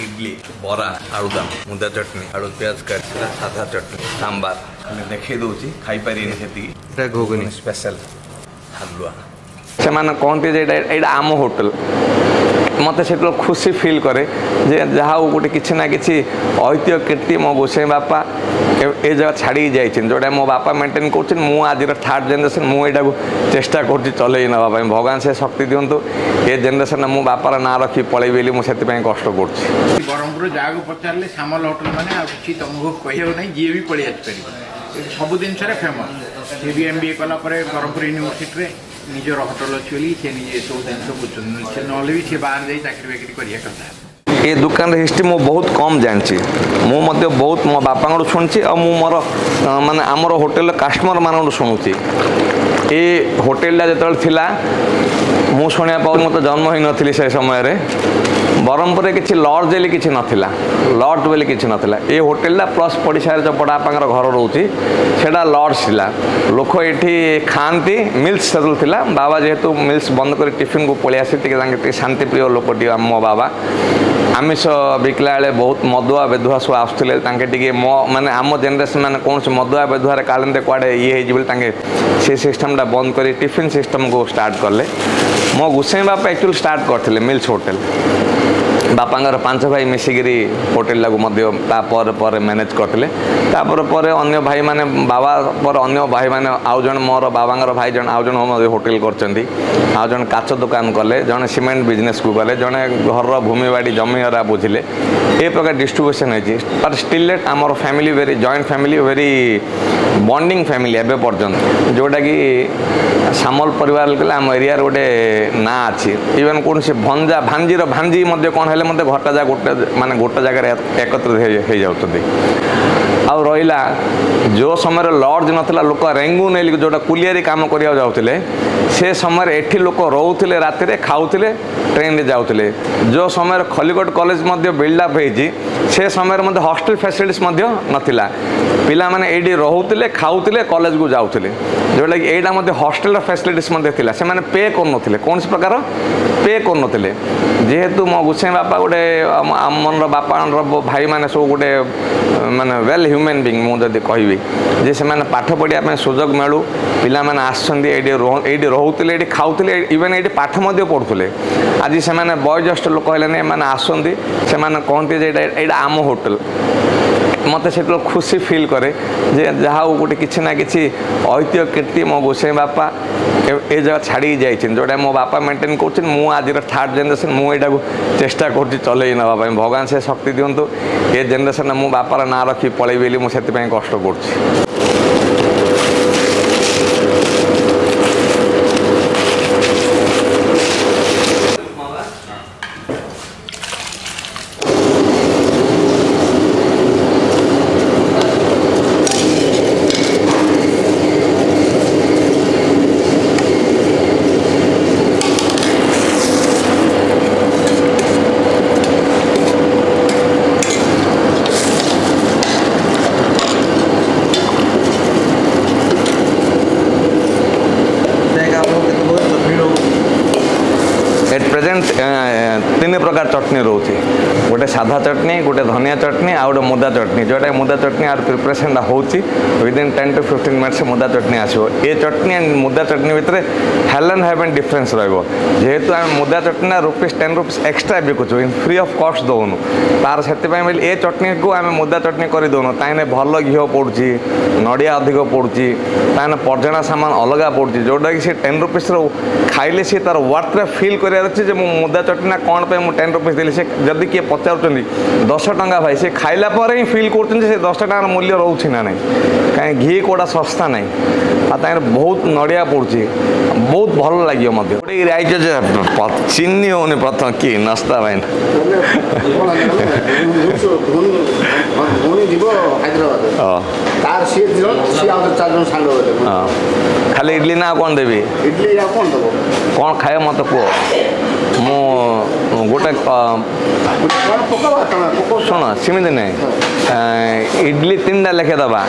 इडली बरा आलुदम मुदा चटनी आलू प्याज कर साधा चटनी सांबार देखे दूची खाई पारी से घुगनी स्पेशल हलुआ से माने कहते जे आम होटल मत से खुशी फिल करे जे जहाँ गोटे कि ना कि ऐतिह्य कीर्ति मो गोसाई बापा ए जगह छाड़ी जाइए जोटा मो बापा मेंटेन कर आज थर्ड जेनेरेशन मुझा चेष्टा कर चलई नापी भगवान से शक्ति दिंतु ए जेनेरेशन मो बापार ना रखी पलैबी मुझे कष्ट कर ब्रह्मपुर जहाँ को पचारे सामल होटल मैंने कि तुमको कह ना जी भी पलि आसपार सब जिन फेमस सी भी MBA कलापर ब्रह्मपुर यूनिवर्सिटी निजर होटल अच्छी से निजे सब जिन बुझे ना भी सी बाहर जा चाकरी बाकरी करता ये दुकान हिस्ट्री मु बहुत कम जानची मु बहुत मो बापा शुणी और मोर माने आमर होटेल कस्टमर मान शुणुची ये होटेल जो थिला मु शुणा पाऊँ मत जन्म ही नी से समय ब्रह्मपुर किसी लॉज बोली किसी नाला लॉज बोली किसी नाला ये होटेल प्लस पड़िशा जो बड़ापा घर रोचे सेटा लॉज थिला लोक ये खाती मिल्स से बाबा जेहेतु मिल्स बंद कर टिफिन को पलि आसी शांति प्रिय लोक मो बाबा आमिष बिकला बेले बहुत मदुआ बेधुआ सब आसुले माने आम जेनेरेशन मैंने कौन से मदुआ बेधुआ काले कड़े ये से सिस्टमटा बंद कर टिफिन सिस्टम को स्टार्ट कले मो गोसाई बापा एक्चुअली स्टार्ट करते मिल्स होटेल बापांगर 5 भाई मिसिकी होटेल पर मैनेज करते अन्य भाई माने बाबा पर अन्य भाई माने आउ जन मोर बाबांगर भाई जन आउ जन होटेल करचंदी आउ जन काच दुकान कले जन सीमेंट बिजनेस को कले जने घर भूमि बाड़ी जमी हरा बुझिले ए प्रकार डिस्ट्रीब्यूशन है पर स्टिल लेट आमर family very joint family very bonding family एबे पर्यंत जोटा कि सामल परिवार कले आम एरिया गोटे ना अच्छी इवन कौन से भंजा भांजीर भांजी कौन है मत घरटा जा गोटे माने गोटे जगह एकत्रित हो जाती आउ रहा जो समय लॉज नाला लोक रेंगू नहीं जोटा कुलियारी कम करने जाते से समय एठी लोक रोते रात खाऊले ट्रेन जाऊले जो समय खलीकोट कॉलेज बिल्डअप होती से समय मत हॉस्टल फैसिलिटीज नाला पिला माने एडी रोते खाऊले कॉलेज को जाऊले जोटा कि यहाँ मत हॉस्टल फैसिलिटीज से मैंने पे कर कौन प्रकार पे कर जेहेतु मो गोसाई बापा गोटे मन बापा भाई मैंने सब गोटे माने वेल ह्यूमन बीइंग मुझे कहबी जे से मैंने पाठ पढ़ा सुजोग मिलू पिला माने आसछन्ती एडी रोते एडी खाऊले इवन एडी पाठ पढ़ुले आज से मैंने बयोज्येष्ठ लोक है मैंने आसछन्ती से कहते जे आम होटल मत से खुशी फिल करे जे जहाँ गोटे कि ना कि ऐतिह्य कीर्ति मो गोसाई बापा ए जगह छाड़ी जाइए जोटा मो बापा मेंटेन कर आज थर्ड जेनेरेशन मुझा चेष्टा कर चलई नापी भगवान से शक्ति दिंतु ए जेनेरेशन मो बापार ना रखी पलैबी मुझे कष्ट कर प्रेजेंट 3 प्रकार चटनी रोचे गोटे साधा चटनी गोटे धनिया चटनी आ गोटे मुदा चटनी जोटा मुदा चटनी आर प्रिपरेशन होची विदिन 10 to 15 मिनट्स मुदा चटनी आसो ये चटनी एंड मुदा चटनी भितर हेल एंड हेवन डिफरेंस रहिबो जेहेतु आम मुदा चटनी ₹10 एक्सट्रा बिकुचु इन फ्री ऑफ कॉस्ट दौनु तार से ए चटनी को आम मुदा चटनी कर दौनु ताने भल घी पड़ुची नड़िया अधिक पड़ुची ताने पर्जणा सामान अलग पड़ुची जोटा कि ₹10 खाइले सी तार वर्थ फिल कर मुदा चटनी कौन पे मुझे ₹10 देली से जदि किए पचार 10 टंका भाई से खाइला पर ही फिल कर 10 टंकार मूल्य रोचे ना नहीं कहीं घी कोड़ा सस्ता नहीं आ बहुत नड़िया पड़ुची बहुत भल लगे मत चिन्ह होनी प्रथम कि नास्ता भाई खाली इडली ना कौन देवी कौन खाए मत कह मु गोटे शुण सेमती नहीं इडली 3टा लेखे दबा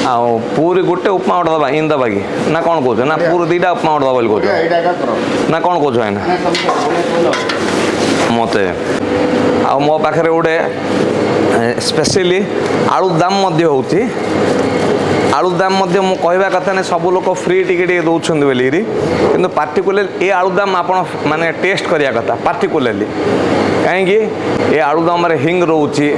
आ पूरी गोटे उपमा गोटे दबा इन दबा कि ना कौन कह ना पूरी 2टा उपमा गोटे दबा कह ना कौन कह मते आ मो पाखे गोटे स्पेशली आलू दाम होती आलू दाम मु कहवा कथा नहीं सब लोग फ्री टिके दौरान बोलिकी कि पार्टिकुलर ये आलू दाम आप माने टेस्ट करिया कथा पार्टिकुलरली कहीं ये आलू दाम हिंग रोचे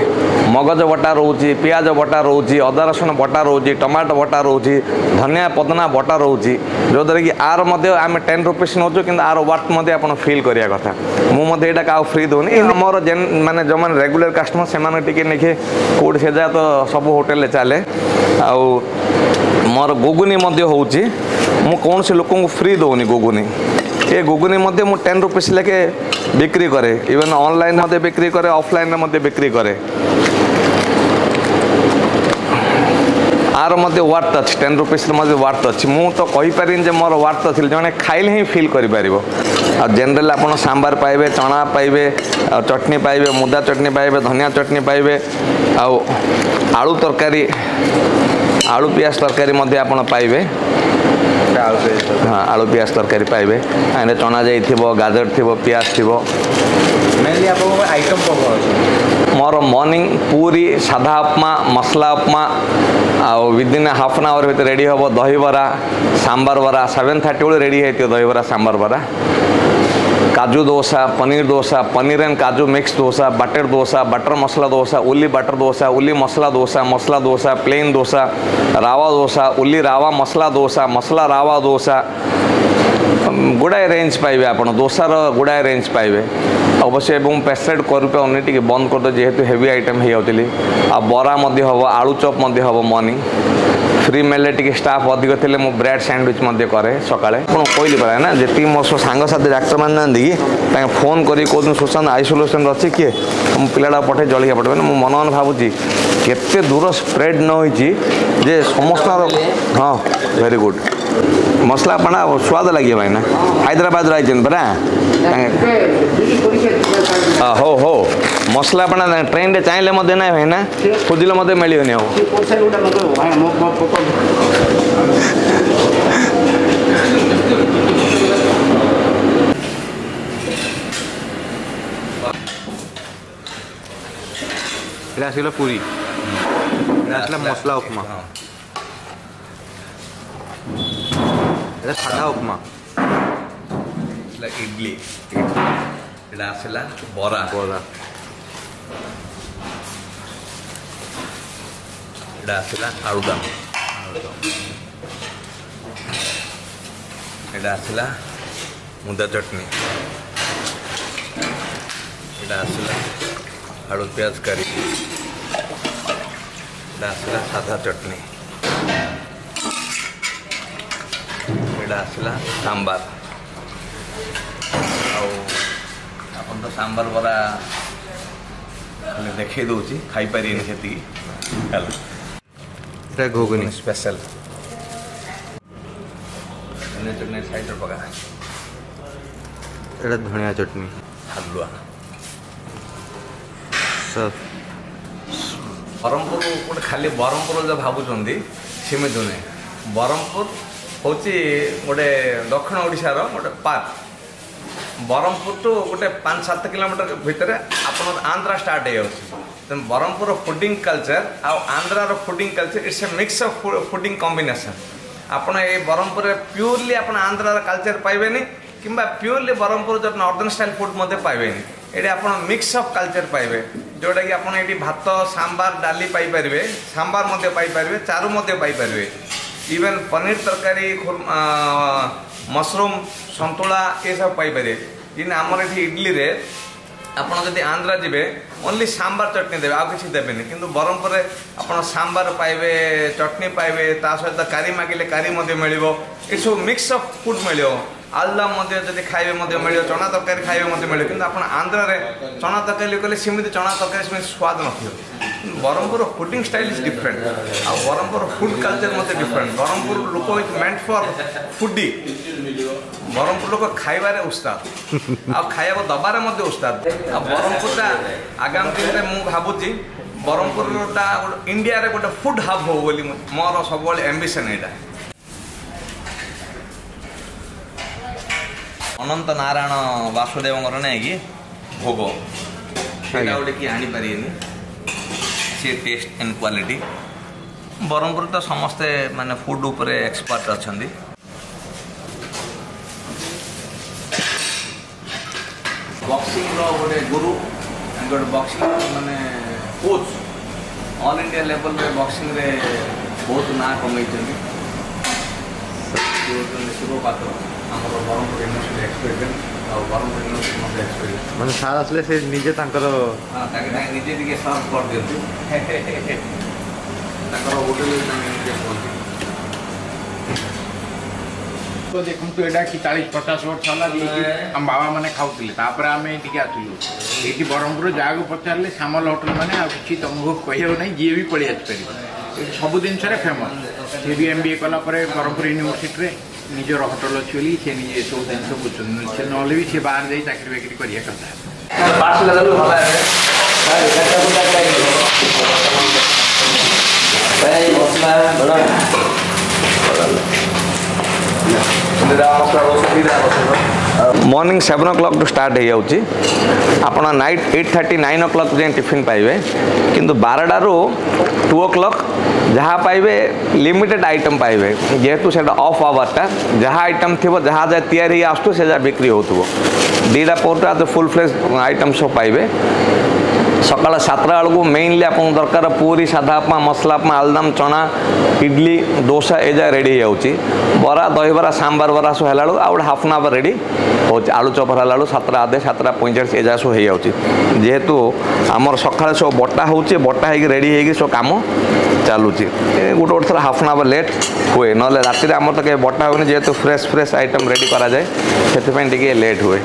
मगज बटा रोचे पियाज बटा रोचे अदा रसुण बटा रोचे टमाटो बटा रोचे धनिया पदना बटा रोचे जो द्वारा कि आर आम 10 रुपीस नौ कि आर वाट आप फिल करिया कथा मुझे यहाँ क्या फ्री दूनी आमर जेन माने जो मैंने रेगुलर कस्टमर से नहीं कौट से जा तो सब होटेल चले आउ मोर गुगुनी होची मु कौन से लोक फ्री दौनी गुगुनी ये गुगुनी मु 10 रुपीस लेके बिक्री करे इवन ऑनलाइन बिक्री करे ऑफलाइन बिक्री करे आर वार्थ अच्छी 10 रुपीस वार्थ अच्छी मु तो कहीपर मोर वार्थ अच्छी जड़े खाइले ही फिल कर जनरल आप सांबार पाइबे चना पाइबे चटनी पाइबे मुदा चटनी पाइबे धनिया चटनी पाइबे आलू तरकारी आलू पियाज तरकारी आप पाइबे हाँ आलू पियाज तरकारी पाइबे चना जाई गाजर थी पियाज थी मेनली आप आइटम कौन मोर मॉर्निंग पूरी साधा उपमा मसला उपमा आउ विदिन हाफ एन आवर भीतर रेडी हम दही बरा सांबार बरा 7:30 बेले रेडी है दही बरा सांबार बरा काजू डोसा पनीर एंड काजू mix dosa butter masala dosa उल्ली butter dosa उल्ली masala dosa plane dosa रावा डोसा उल्ली रावा मसला रावा डोसा गुड़ाए रेंज पाइबे आप डोसार गुड़ाए रेंज पाइबे अवश्य पेसेंट कर टी बंद कर जेहेतु हेवी आइटम हो जाती आ बरा हम आलू चॉप हम morning free meal tea staff अधिक थे मुझे ब्रेड सैंडविच करे सकाଳେ कहली पड़ा ना जी मो सांगसाथी डाक्तर मान ना फोन कर सुशांत आइसोलेसन अच्छी किए पिलाटा पठे जलिया पठे मुझे मन मन भावुची केते दूर स्प्रेड न होइची जे समस्त हाँ वेरी गुड मसला पड़ा स्वाद लगे भाई ना हैदराबाद रही परा हो हो मसला पड़ा ट्रेन चाहिए मत ना भाई ना खोजिले मत मिलनी आसला पूरी मसला उपमा सादा उपमा इडली आसला बरा बरा आसला आलुदम आसला मुदा चटनी आसला आलू प्याज करी आसला सादा चटनी आसला सांबार आपन तो सांबार बरा देखे दूची खाई पारे से घुगुनी स्पेशल चटनी साइड पका धनिया चटनी हलुआ सब ब्रह्मपुर गोटे खाली ब्रह्मपुर जो भावुंट सेमती नुहे ब्रह्मपुर हूँ गोटे दक्षिण ओडिशार गोटे पार्क ब्रह्मपुर टू गोटे 5-7 किलोमीटर भितर आप आंध्रा स्टार्ट हो ब्रह्मपुर फूडिंग कल्चर आंध्रार fooding culture it's a mix of fooding combination आपन ये ब्रह्मपुर प्योरली आप आंध्रार कल्चर पाइबेनी किंबा प्योरली ब्रह्मपुर जो नॉर्दर्न स्टाइल फूड मध्य पाइबेनी ये आप मिक्स ऑफ कल्चर पाइबे जोटा कि आप भात सांबार डाली पाइपर सांबार मध्य पाइपर चारू मध्य पाइपर इवन पनीर तरकारी मशरूम संतुला ये सब पाइपर इन आमर ये इडली रे आपड़ जब आंध्रा जी ओनली सांबार चटनी देवे आउ कि देवेनि किंतु ब्रह्मपुर आप सांबार पाइबे चटनी पाइबे ता सहित कारी मागिले कारी मिल ये सब मिक्स ऑफ फूड मिल आलुदम जब खाइबे मिल चना तरकारी खाइबे मिले कि आप आंध्रा रे चना तरकारी कले सेमती चना तरकारी सेमती स्वाद न Brahmapur fooding style is different आ ब्रह्मपुर फूड कल्चर मत डिफरेंट ब्रह्मपुर लोक is meant for foodie Brahmapur लोक खाइबारे उस्ताद आ खाइबा दबारे मध्य उस्ताद आ ब्रह्मपुरटा आगामी दिन में मु भाबुची ब्रह्मपुरटा इंडिया रे गोटे फूड हब हो बोली मोर सब एम्बिशन एटा अनंत नारायण वासुदेव नहीं कि भोग ସେଇଟା ଗୋଟେ କିଏ ଆଣିପାରିବେନି ସେ ଟେଷ୍ଟ ଆଣ୍ଡ କ୍ୱାଲିଟି ବ୍ରହ୍ମପୁର ତ ସମସ୍ତେ ମାନେ ଫୁଡ୍ ଉପରେ ଏକ୍ସପର୍ଟ ଅଛନ୍ତି ବକ୍ସିଂର ଗୋଟେ ଗୁରୁ ଗୋଟେ ବକ୍ସିଂ ମାନେ କୋଚ୍ ଅଲ୍ ଇଣ୍ଡିଆ ଲେଭେଲରେ ବକ୍ସିଂରେ ବହୁତ ନାଁ କମେଇଛନ୍ତି ଶିବ ପାତ୍ର ଆମର ବ୍ରହ୍ମପୁର ୟୁନିଭର୍ସିଟି ଏକ୍ସପେରିଏନ୍ସ ଆଉ ବ୍ରହ୍ମପୁର ୟୁନିଭର୍ସିଟି ମଧ୍ୟ ଏକ୍ସପେରିଏନ୍ସ ମାନେ ସାର୍ ଆସିଲେ ସେ ନିଜେ ତାଙ୍କର ତାଙ୍କେ ନିଜେ ଟିକେ ସର୍ଭ କରିଦିଅନ୍ତି ତାଙ୍କର ହୋଟେଲ ତାଙ୍କେ ନିଜେ କୁହନ୍ତି तो देखु एटा कि 40-50 वर्ष होला हम बाबा माने खाऊले तापर आमे टिके आथिलु एटी बरमपुर जागो पचारले श्यामल होटल माने आ किछि तुमको कहियो नै जे भी पड़ी आछि परिबो सब दिन सरे फेमस से भी एमबीए कला परे बरमपुर यूनिवर्सिटी रे निजर होटल अछि बोली से निजे सब दिन सब बुझन से नले भी से बाहर जाई चाकरी बाकरी करिया करता पास लगल भला है कच्चा बुटा भाई मसला बड़ा मॉर्निंग 7 o'clock टू स्टार्ट हो जाऊँगी आपड़ नाइट 8:30 9 o'clock जाए टिफिन पाइबे किंतु 12 2 o'clock जहाँ पाइबे लिमिटेड आइटम पाइबे जेहेतु से ऑफ आवरटा जहाँ आइटम थी जहाँ जाए तैयारी आसू से बिक्री हो 2टा पोर्टा तो फुल फ्लेज आइटम सब पाइबे सकाल 7टा बेलू मेनली आप दरकार पूरी साधापा मसलापा आलुदम चना इडली डोसा ए जाए रेडी हो बरा दहीबरा सांबार बरा सब है आउ हाफ एन आवर रेडी हो आलू चप है 7टा आधे 7:45 ए जाए सब हो जेहेतु आमर सका सब बटा हो बटा हो रेडी हो सब कम चलुची गोटे गोटे थर हाफ एन आवर लेट हुए ना राति आम तो बटा हुए जेहेतु फ्रेश फ्रेश आइटम रेडी करा जाए से लेट हुए